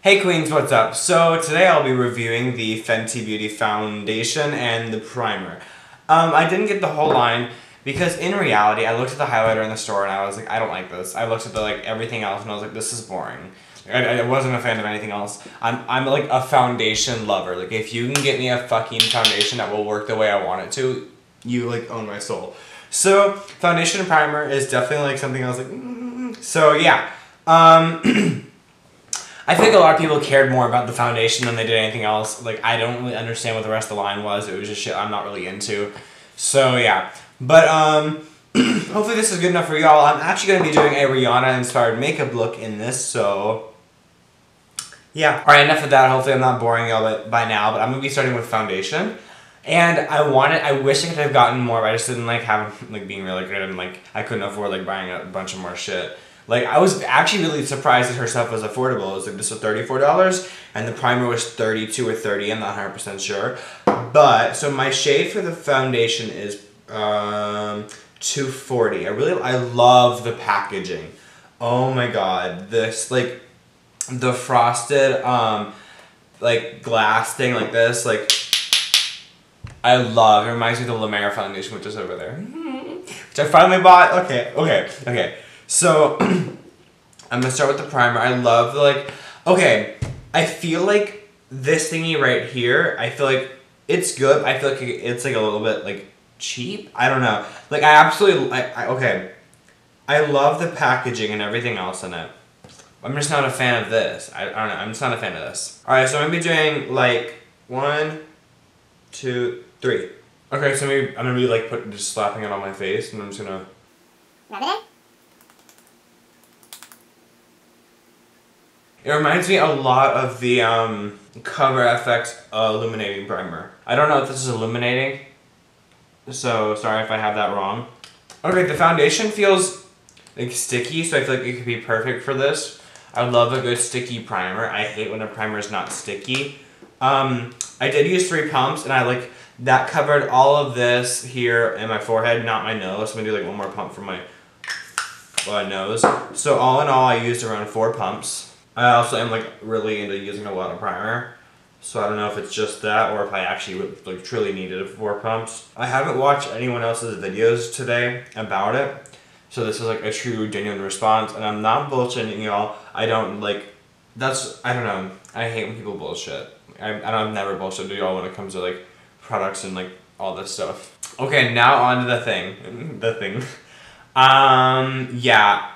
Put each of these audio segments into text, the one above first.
Hey Queens, what's up? So today I'll be reviewing the Fenty Beauty Foundation and the primer. I didn't get the whole line because in reality I looked at the highlighter in the store and I was like, I don't like this. I looked at the everything else and I was like, this is boring. I wasn't a fan of anything else. I'm like a foundation lover. Like if you can get me a fucking foundation that will work the way I want it to, you like own my soul. So foundation and primer is definitely like something I was like, So yeah. I think a lot of people cared more about the foundation than they did anything else. Like, I don't really understand what the rest of the line was. It was just shit I'm not really into. So, yeah. But, hopefully this is good enough for y'all. I'm actually going to be doing a Rihanna-inspired makeup look in this, so... yeah. Alright, enough of that. Hopefully I'm not boring y'all by now, but I'm going to be starting with foundation. And I wish I could have gotten more, but I just didn't, have, being really good, and, I couldn't afford, buying a bunch of more shit. I was actually really surprised that her stuff was affordable. It was this was $34, and the primer was $32 or $30. I'm not 100% sure. But, so my shade for the foundation is $240. I love the packaging. Oh my god. This, the frosted, glass thing like this, I love. It reminds me of the La Mer foundation, which is over there. Which I finally bought. Okay. So, I'm gonna start with the primer. I love okay, I feel like this thingy right here, I feel like it's good. I feel like it's a little bit cheap. I don't know. Okay. I love the packaging and everything else in it. I'm just not a fan of this. I don't know. I'm just not a fan of this. Alright, so I'm gonna be doing 1, 2, 3. Okay, so maybe I'm gonna be just slapping it on my face, and I'm just gonna rub it in. It reminds me a lot of the Cover FX illuminating primer. I don't know if this is illuminating, so sorry if I have that wrong. Okay, the foundation feels sticky, so I feel like it could be perfect for this. I love a good sticky primer. I hate when a primer is not sticky. I did use 3 pumps, and that covered all of this here in my forehead, not my nose. I'm gonna do one more pump for my nose. So all in all, I used around 4 pumps. I also am really into using a lot of primer, so I don't know if it's just that or if I actually truly needed 4 pumps. I haven't watched anyone else's videos today about it, so this is a true genuine response, and I'm not bullshitting y'all. I don't I don't know. I hate when people bullshit. I've never bullshitted y'all when it comes to products and all this stuff. Okay, now on to the thing. Yeah.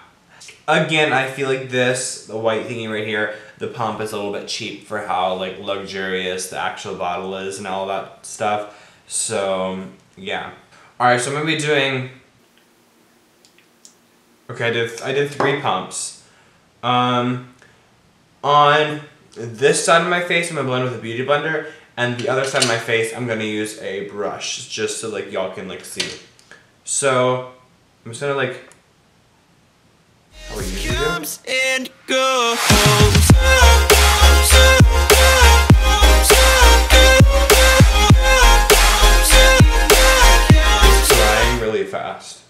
Again, I feel the white thingy right here, the pump is a little bit cheap for how luxurious the actual bottle is and all that stuff. So, yeah. Alright, so I'm going to be doing... okay, I did 3 pumps. On this side of my face, I'm going to blend with a beauty blender, and the other side of my face, I'm going to use a brush, just so y'all can see. So, I'm just going to how we usually do. And goes. It's drying really fast.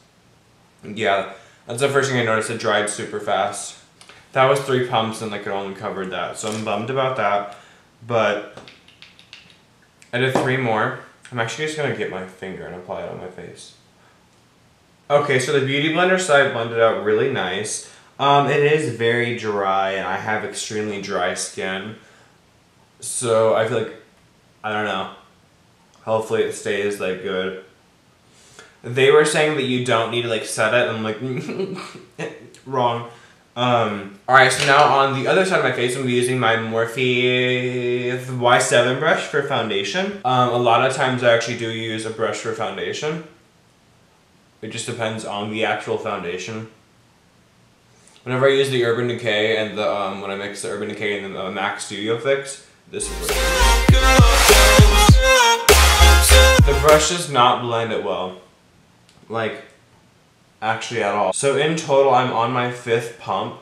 Yeah, that's the first thing I noticed. It dried super fast. That was 3 pumps and it only covered that, so I'm bummed about that. But I did 3 more. I'm actually just gonna get my finger and apply it on my face. Okay, so the beauty blender side blended out really nice. It is very dry, and I have extremely dry skin. So I feel I don't know. Hopefully it stays good. They were saying that you don't need to set it. I'm wrong. Alright, so now on the other side of my face, I'm using my Morphe Y7 brush for foundation. A lot of times I actually do use a brush for foundation. It just depends on the actual foundation. Whenever I use the Urban Decay and the when I mix the Urban Decay and the MAC Studio Fix, this is what the brush does not blend it well. Actually at all. So in total, I'm on my 5th pump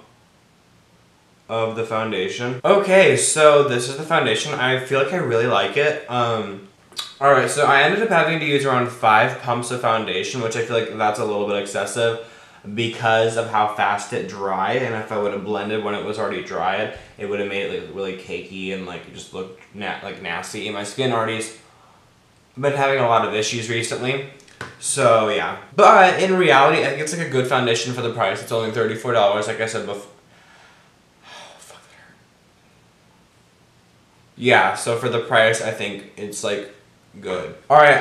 of the foundation. Okay, so this is the foundation. I feel I really like it. Alright, so I ended up having to use around 5 pumps of foundation, which I feel that's a little bit excessive. because of how fast it dried, and if I would have blended when it was already dried, it would have made it like really cakey and like it just looked like nasty. And my skin already's been having a lot of issues recently, so yeah. But in reality, I think it's like a good foundation for the price. It's only $34, like I said before. Yeah, so for the price, I think it's like good. All right,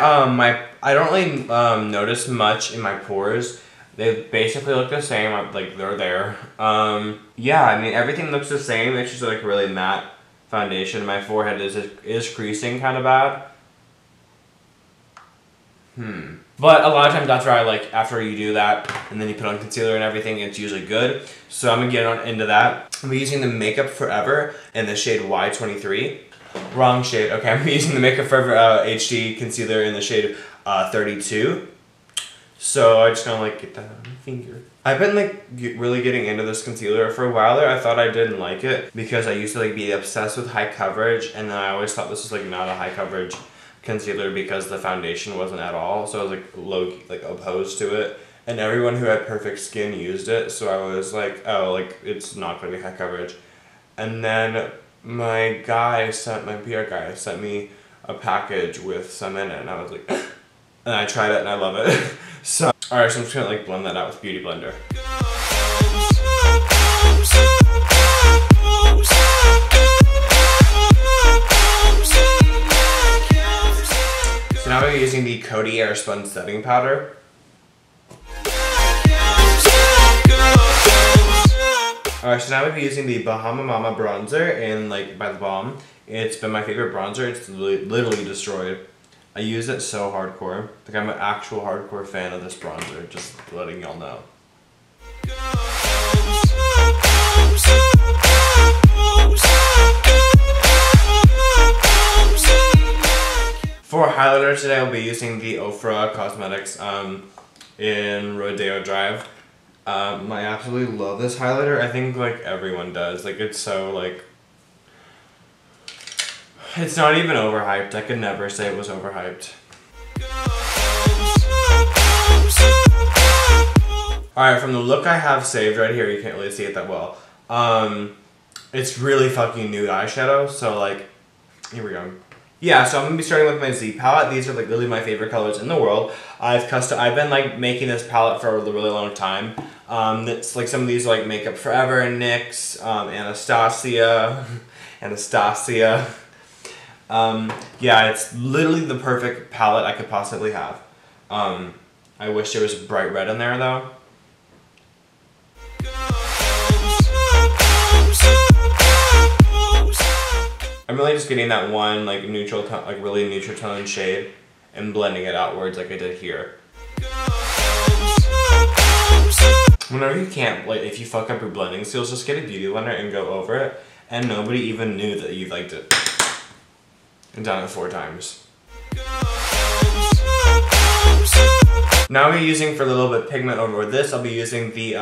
I don't really notice much in my pores. They basically look the same. Like they're there. Yeah, I mean everything looks the same. It's just like really matte foundation. My forehead is creasing kind of bad. But a lot of times that's where I like after you do that and then you put on concealer and everything, it's usually good. So I'm gonna get on into that. I'm using the Makeup Forever in the shade Y23. Wrong shade. Okay, I'm using the Makeup Forever HD concealer in the shade 32. So I just gonna like get that on my finger. I've been like really getting into this concealer for a while there. I thought I didn't like it because I used to like be obsessed with high coverage, and then I always thought this was like not a high coverage concealer because the foundation wasn't at all. So I was like like opposed to it, and everyone who had perfect skin used it. So I was like, oh, like it's not gonna be high coverage. And then my PR guy sent me a package with some in it, and I was like, and I tried it and I love it. So, alright, so I'm just gonna like blend that out with Beauty Blender. So now we're using the Coty Airspun Setting Powder. Alright, so now we'll be using the Bahama Mama bronzer in like by the Balm. It's been my favorite bronzer. It's literally destroyed. I use it so hardcore. Like I'm an actual hardcore fan of this bronzer, just letting y'all know. For highlighter today, I'll be using the Ofra Cosmetics in Rodeo Drive. I absolutely love this highlighter. I think like everyone does. Like it's so like... It's not even overhyped. I could never say it was overhyped. Alright, from the look I have saved right here, you can't really see it that well. It's really fucking nude eyeshadow, so like, here we go. Yeah, so I'm gonna be starting with my Z palette. These are like really my favorite colors in the world. I've been like making this palette for a really long time. It's like some of these are like Makeup Forever and NYX, Anastasia. Yeah, it's literally the perfect palette I could possibly have. I wish there was bright red in there though. I'm really just getting that one like neutral tone, like really neutral tone shade and blending it outwards like I did here. Whenever you can't, like if you fuck up your blending skills, just get a beauty blender and go over it, and nobody even knew that you liked it. I've done it 4 times. Now we're using for a little bit pigment over this, I'll be using the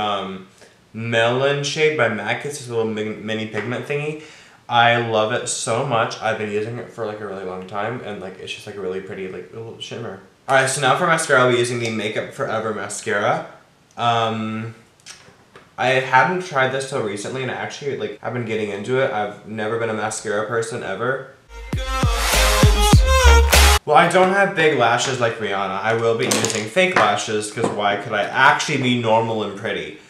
Melon shade by MAC. It's just a little mini pigment thingy. I love it so much. I've been using it for like a really long time, and like it's just like a really pretty like little shimmer. Alright, so now for mascara I'll be using the Makeup Forever mascara. I hadn't tried this till recently, and I actually like I've been getting into it. I've never been a mascara person ever. Well, I don't have big lashes like Rihanna. I will be using fake lashes because why could I actually be normal and pretty?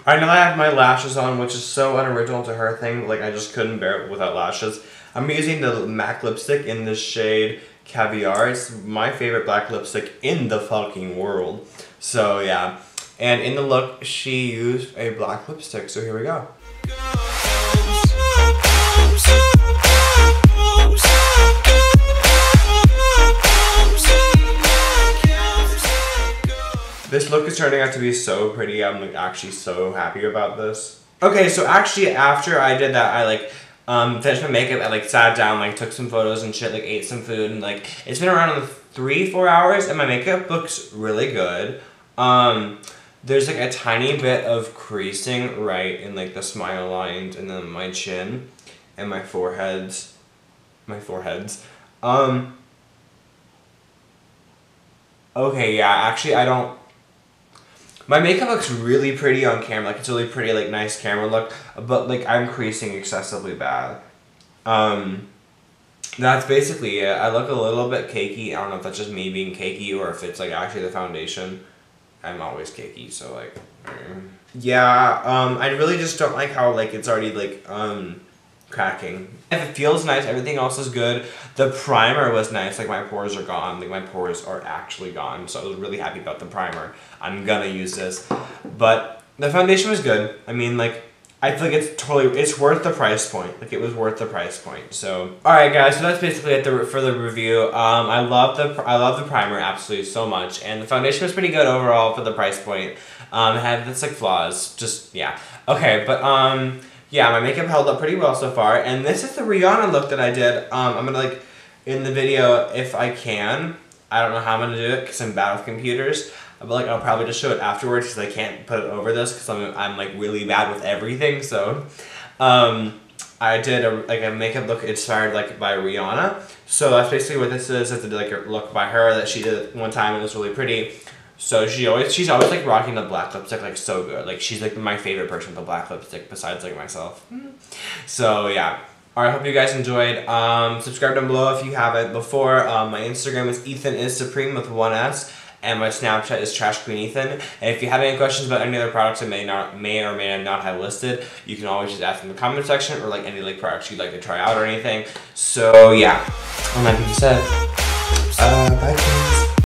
I know I have my lashes on, which is so unoriginal to her thing. Like I just couldn't bear it without lashes. I'm using the MAC lipstick in this shade Caviar. It's my favorite black lipstick in the fucking world. So yeah. And in the look, she used a black lipstick. So here we go. This look is turning out to be so pretty. I'm like actually so happy about this. Okay, so actually after I did that, I like finished my makeup. I like sat down, like took some photos and shit, like ate some food, and like it's been around 3-4 hours, and my makeup looks really good. There's like a tiny bit of creasing right in like the smile lines, and then my chin, and my foreheads. Okay, yeah, actually I don't. My makeup looks really pretty on camera. Like, it's really pretty, like, nice camera look. But, like, I'm creasing excessively bad. That's basically it. I look a little bit cakey. I don't know if that's just me being cakey or if it's, like, actually the foundation. I'm always cakey, so, like... Yeah, I really just don't like how, like, it's already, like, cracking. If it feels nice, everything else is good. The primer was nice, like my pores are gone. Like my pores are actually gone, so I was really happy about the primer. I'm gonna use this. But the foundation was good. I mean, like, I feel like it's worth the price point. Like, it was worth the price point. So, alright guys, so that's basically it for the review. I love the primer absolutely so much, and the foundation was pretty good overall for the price point. It had its, like, flaws, just, yeah. Okay, but, yeah, my makeup held up pretty well so far, and this is the Rihanna look that I did. I'm gonna, like, in the video, if I can, I don't know how I'm gonna do it, because I'm bad with computers, but, like, I'll probably just show it afterwards, because I can't put it over this, because I'm, like, really bad with everything, so, I did, a makeup look inspired, like, by Rihanna, so that's basically what this is. It's, like, a look by her that she did one time, and it was really pretty. So she's always like rocking the black lipstick, like, so good. Like, she's like my favorite person with the black lipstick besides, like, myself. So yeah. Alright, hope you guys enjoyed. Subscribe down below if you haven't before. My Instagram is EthanIsSupreme with 1 S. And my Snapchat is TrashQueenEthan. And if you have any questions about any other products I may or may not have listed, you can always just ask in the comment section, or, like, any, like, products you'd like to try out or anything. So yeah. On that being said, bye.